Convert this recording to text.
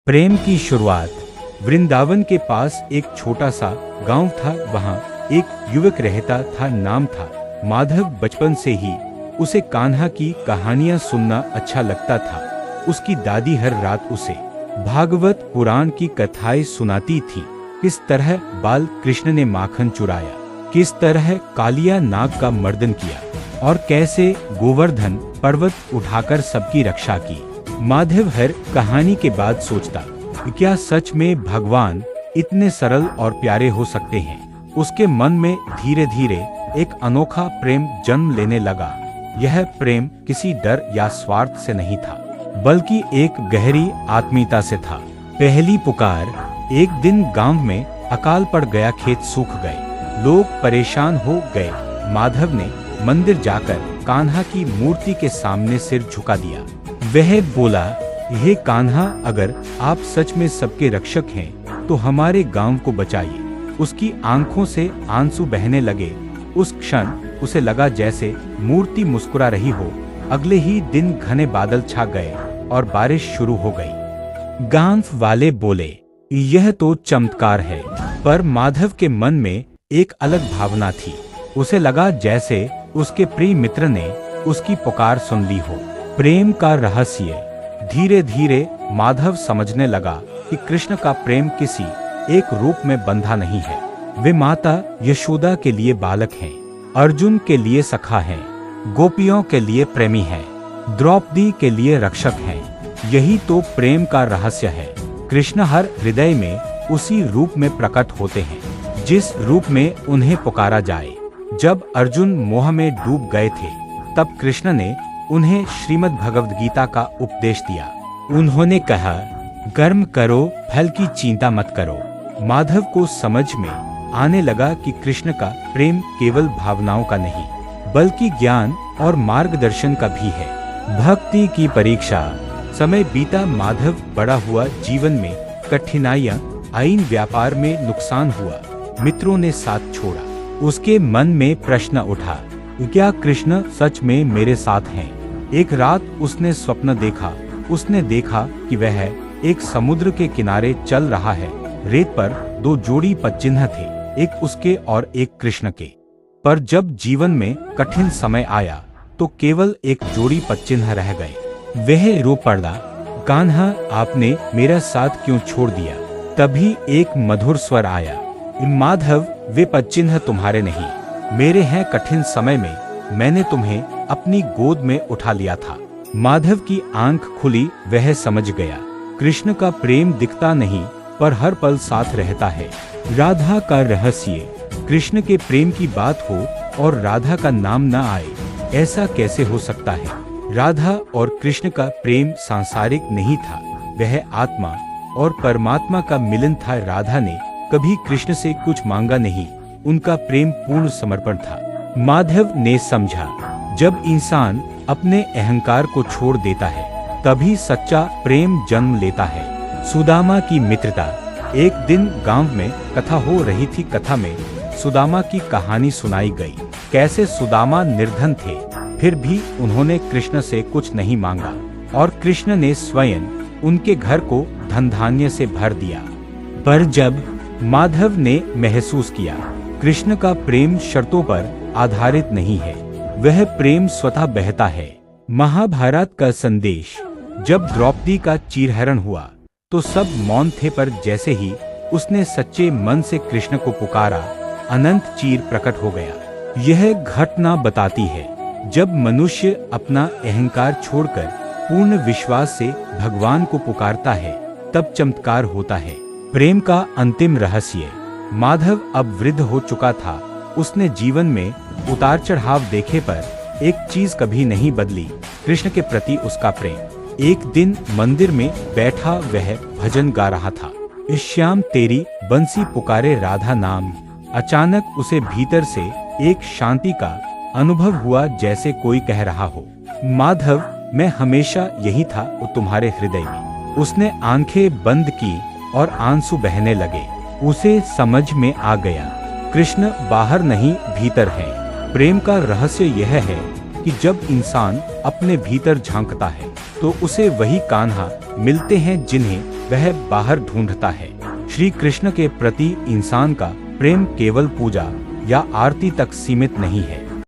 प्रेम की शुरुआत। वृंदावन के पास एक छोटा सा गांव था। वहां एक युवक रहता था, नाम था माधव। बचपन से ही उसे कान्हा की कहानियां सुनना अच्छा लगता था। उसकी दादी हर रात उसे भागवत पुराण की कथाएं सुनाती थी। किस तरह बाल कृष्ण ने माखन चुराया, किस तरह कालिया नाग का मर्दन किया और कैसे गोवर्धन पर्वत उठाकर सबकी रक्षा की। माधव हर कहानी के बाद सोचता, क्या सच में भगवान इतने सरल और प्यारे हो सकते हैं। उसके मन में धीरे धीरे एक अनोखा प्रेम जन्म लेने लगा। यह प्रेम किसी डर या स्वार्थ से नहीं था, बल्कि एक गहरी आत्मीयता से था। पहली पुकार। एक दिन गांव में अकाल पड़ गया, खेत सूख गए, लोग परेशान हो गए। माधव ने मंदिर जाकर कान्हा की मूर्ति के सामने सिर झुका दिया। वह बोला, हे कान्हा, अगर आप सच में सबके रक्षक हैं तो हमारे गांव को बचाइए। उसकी आंखों से आंसू बहने लगे। उस क्षण उसे लगा जैसे मूर्ति मुस्कुरा रही हो। अगले ही दिन घने बादल छा गए और बारिश शुरू हो गई। गांव वाले बोले, यह तो चमत्कार है। पर माधव के मन में एक अलग भावना थी। उसे लगा जैसे उसके प्रिय मित्र ने उसकी पुकार सुन ली हो। प्रेम का रहस्य। धीरे धीरे माधव समझने लगा कि कृष्ण का प्रेम किसी एक रूप में बंधा नहीं है। वे माता यशोदा के लिए बालक हैं, अर्जुन के लिए सखा हैं, गोपियों के लिए प्रेमी हैं, द्रौपदी के लिए रक्षक हैं। यही तो प्रेम का रहस्य है। कृष्ण हर हृदय में उसी रूप में प्रकट होते हैं, जिस रूप में उन्हें पुकारा जाए। जब अर्जुन मोह में डूब गए थे, तब कृष्ण ने उन्हें श्रीमद् भगवद गीता का उपदेश दिया। उन्होंने कहा, कर्म करो, फल की चिंता मत करो। माधव को समझ में आने लगा कि कृष्ण का प्रेम केवल भावनाओं का नहीं, बल्कि ज्ञान और मार्गदर्शन का भी है। भक्ति की परीक्षा। समय बीता, माधव बड़ा हुआ। जीवन में कठिनाइयां आईं, व्यापार में नुकसान हुआ, मित्रों ने साथ छोड़ा। उसके मन में प्रश्न उठा, क्या कृष्ण सच में मेरे साथ हैं? एक रात उसने स्वप्न देखा। उसने देखा कि वह एक समुद्र के किनारे चल रहा है। रेत पर दो जोड़ी पदचिन्ह थे, एक उसके और एक कृष्ण के। पर जब जीवन में कठिन समय आया तो केवल एक जोड़ी पदचिन्ह रह गए। वह रो पड़ा, कान्हा, आपने मेरा साथ क्यों छोड़ दिया? तभी एक मधुर स्वर आया, माधव, वे पदचिन्ह तुम्हारे नहीं, मेरे हैं। कठिन समय में मैंने तुम्हें अपनी गोद में उठा लिया था। माधव की आंख खुली। वह समझ गया, कृष्ण का प्रेम दिखता नहीं, पर हर पल साथ रहता है। राधा का रहस्य। कृष्ण के प्रेम की बात हो और राधा का नाम न आए, ऐसा कैसे हो सकता है? राधा और कृष्ण का प्रेम सांसारिक नहीं था, वह आत्मा और परमात्मा का मिलन था। राधा ने कभी कृष्ण से कुछ मांगा नहीं, उनका प्रेम पूर्ण समर्पण था। माधव ने समझा, जब इंसान अपने अहंकार को छोड़ देता है, तभी सच्चा प्रेम जन्म लेता है। सुदामा की मित्रता। एक दिन गांव में कथा हो रही थी। कथा में सुदामा की कहानी सुनाई गई। कैसे सुदामा निर्धन थे, फिर भी उन्होंने कृष्ण से कुछ नहीं मांगा और कृष्ण ने स्वयं उनके घर को धन धान्य से भर दिया। पर जब माधव ने महसूस किया, कृष्ण का प्रेम शर्तों पर आधारित नहीं है, वह प्रेम स्वतः बहता है। महाभारत का संदेश। जब द्रौपदी का चीरहरण हुआ तो सब मौन थे, पर जैसे ही उसने सच्चे मन से कृष्ण को पुकारा, अनंत चीर प्रकट हो गया। यह घटना बताती है, जब मनुष्य अपना अहंकार छोड़कर पूर्ण विश्वास से भगवान को पुकारता है, तब चमत्कार होता है। प्रेम का अंतिम रहस्य। माधव अब वृद्ध हो चुका था। उसने जीवन में उतार चढ़ाव देखे, पर एक चीज कभी नहीं बदली, कृष्ण के प्रति उसका प्रेम। एक दिन मंदिर में बैठा वह भजन गा रहा था। श्याम तेरी बंसी पुकारे राधा नाम। अचानक उसे भीतर से एक शांति का अनुभव हुआ, जैसे कोई कह रहा हो, माधव, मैं हमेशा यही था तुम्हारे हृदय में। उसने आंखें बंद की और आंसू बहने लगे। उसे समझ में आ गया, कृष्ण बाहर नहीं, भीतर है। प्रेम का रहस्य यह है कि जब इंसान अपने भीतर झांकता है, तो उसे वही कान्हा मिलते हैं जिन्हें वह बाहर ढूंढता है। श्री कृष्ण के प्रति इंसान का प्रेम केवल पूजा या आरती तक सीमित नहीं है।